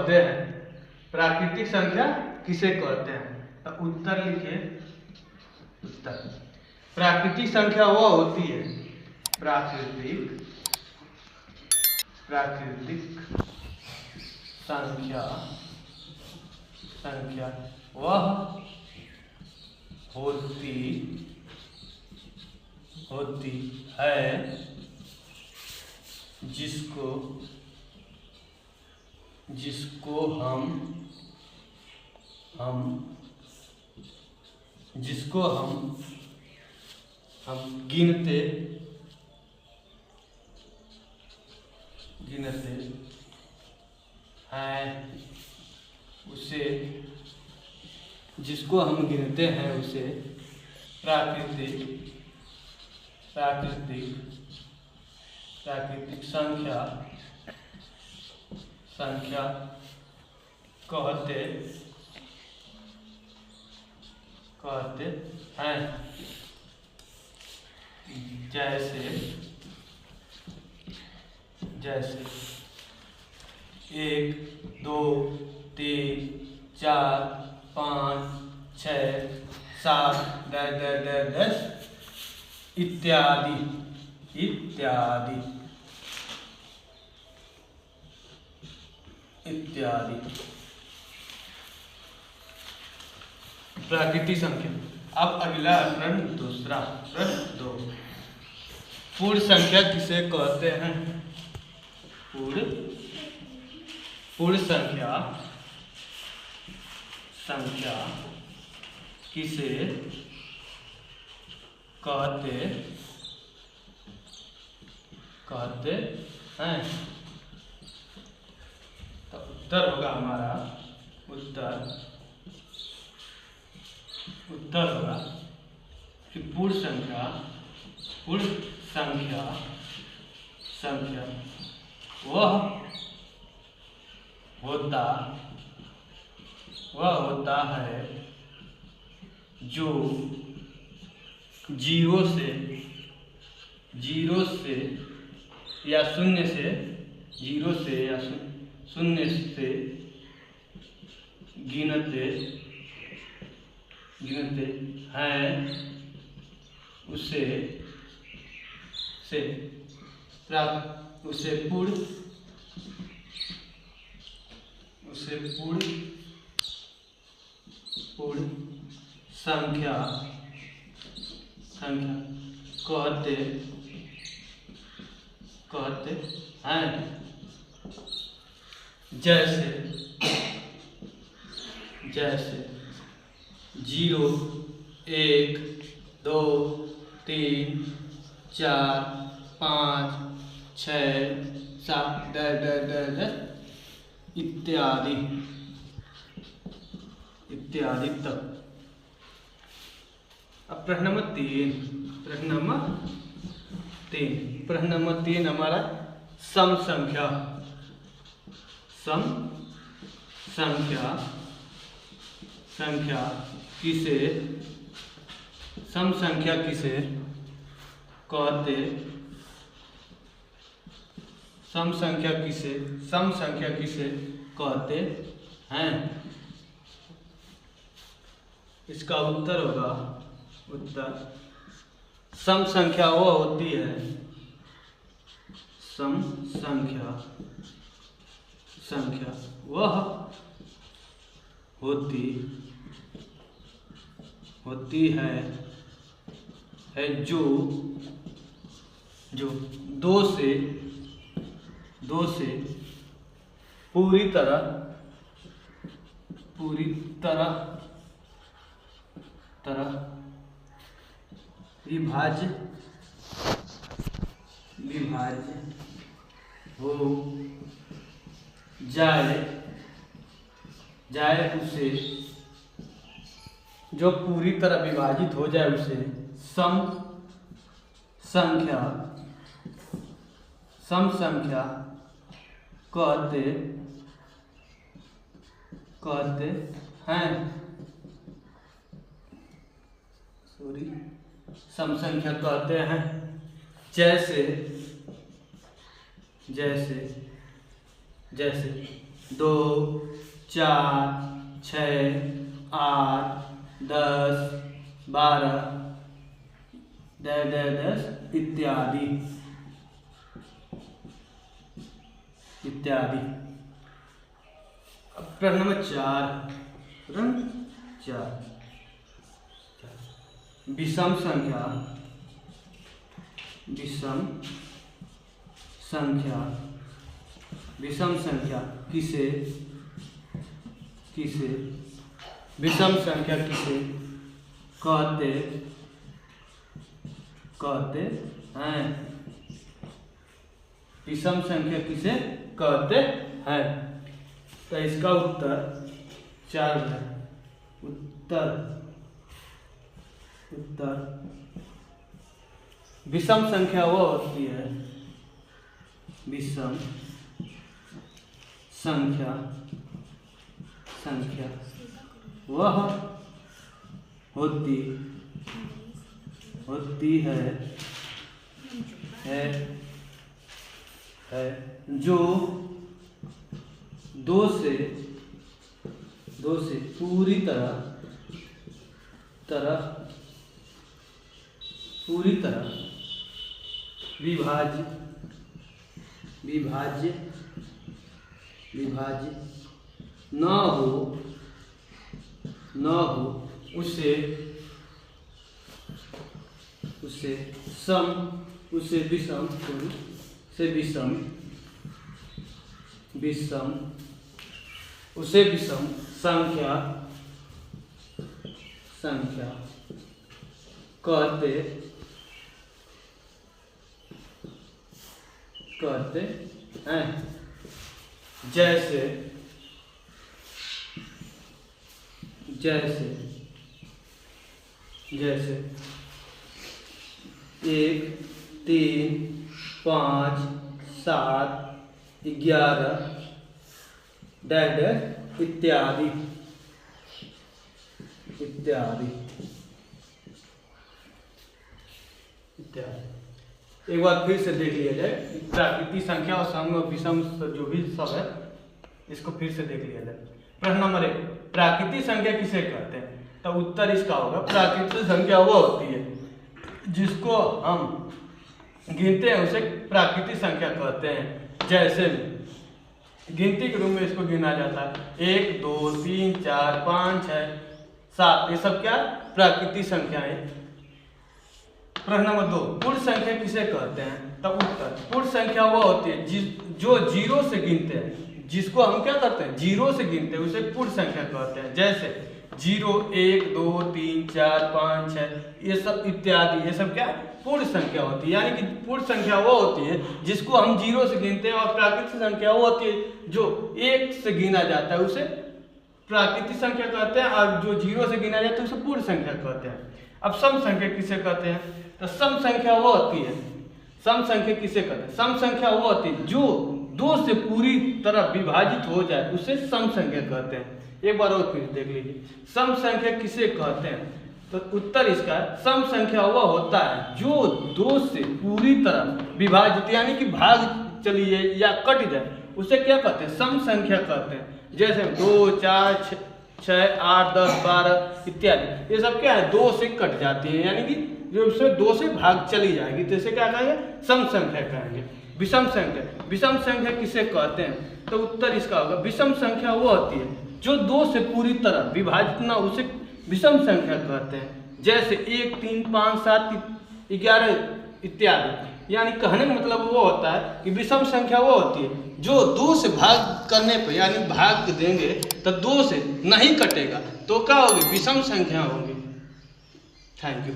कहते हैं? प्राकृतिक संख्या किसे कहते हैं? तो उत्तर लिखिए। उत्तर प्राकृतिक संख्या वह होती है, प्राकृतिक संख्या वह होती है जिसको हम गिनते हैं उसे प्राकृतिक संख्या कहते हैं। जैसे 1 2 3 4 5 6 7 10 इत्यादि। प्राकृतिक संख्या। अब अगला प्रश्न दूसरा, प्रश्न 2, पूर्ण संख्या किसे कहते हैं? पूर्ण संख्या किसे कहते हैं? तो उत्तर होगा हमारा, उत्तर होगा कि पूर्ण संख्या वह होता है जो जीरो से या शून्य से गिनते हैं उसे पूर्ण संख्या कहते हैं। जैसे 0 1 2 3 4 5 6 7 10 इत्यादि तक। अब प्रश्न नंबर 3 हमारा सम संख्या किसे कहते हैं? इसका उत्तर होगा, सम संख्या वह होती है, वह होती है जो दो से पूरी तरह विभाज्य हो जाए उसे, जो पूरी तरह विभाजित हो जाए उसे सम संख्या कहते हैं। सम संख्या कहते हैं। जैसे 2, 4, 6, 8, 10, 12 इत्यादि इत्यादि। अब प्रश्न नंबर 4 विषम संख्या किसे विषम संख्या किसे कहते हैं? विषम संख्या किसे कहते हैं? तो इसका उत्तर 4 है। उत्तर विषम संख्या वो होती है, विषम संख्या वह होती है जो दो से पूरी तरह विभाज्य न हो उसे विषम संख्या कहते हैं। जैसे 1, 3, 5, 7, 11 इत्यादि। एक बार फिर से देख लिया जाए, प्राकृतिक संख्या और सम विषम जो भी सब है इसको फिर से देख लिया जाए। प्रश्न नंबर 1 प्राकृतिक संख्या किसे कहते हैं? तो उत्तर इसका होगा प्राकृतिक संख्या वो होती है जिसको हम गिनते हैं उसे प्राकृतिक संख्या कहते हैं। जैसे गिनती के रूप में इसको गिना जाता है 1, 2, 3, 4, 5, 6, 7 ये सब क्या प्राकृतिक संख्या है। प्रश्न नंबर 2 पूर्ण संख्या किसे कहते हैं? तो उत्तर पूर्ण संख्या वो होती है जो 0 से गिनते हैं, जिसको हम क्या करते हैं 0 से गिनते हैं उसे पूर्ण संख्या कहते हैं। जैसे 0, 1, 2, 3, 4, 5, 6 ये सब इत्यादि, ये सब क्या पूर्ण संख्या होती है। यानी कि पूर्ण संख्या वो होती है जिसको हम 0 से गिनते हैं, और प्राकृतिक संख्या वो होती है जो 1 से गिना जाता है उसे प्राकृतिक संख्या कहते हैं, और जो 0 से गिना जाता है उसे पूर्ण संख्या कहते हैं। अब सम संख्या किसे कहते हैं? तो सम संख्या वो होती है, सम संख्या किसे कहते हैं? सम संख्या वो होती है जो 2 से पूरी तरह विभाजित हो जाए उसे सम संख्या कहते हैं। एक बार और फिर देख लीजिए, सम संख्या किसे कहते हैं? तो उत्तर इसका सम संख्या वो होता है जो 2 से पूरी तरह विभाजित यानी कि भाग चली जाए या कट जाए उसे क्या कहते हैं? सम संख्या कहते हैं। जैसे 2, 4, 6, 8, 10, 12 इत्यादि ये सब क्या है 2 से कट जाती है, यानी कि जो उसमें 2 से भाग चली जाएगी तो इसे क्या कहेंगे? सम संख्या कहेंगे। विषम संख्या किसे कहते हैं? तो उत्तर इसका होगा विषम संख्या वो होती है जो 2 से पूरी तरह विभाजित ना उसे विषम संख्या कहते हैं। जैसे 1, 3, 5, 7, 11 इत्यादि। यानी कहने का मतलब वो होता है कि विषम संख्या वो होती है जो 2 से भाग करने पर यानी भाग देंगे तो 2 से नहीं कटेगा तो क्या होगी? विषम संख्या होगी। Thank you.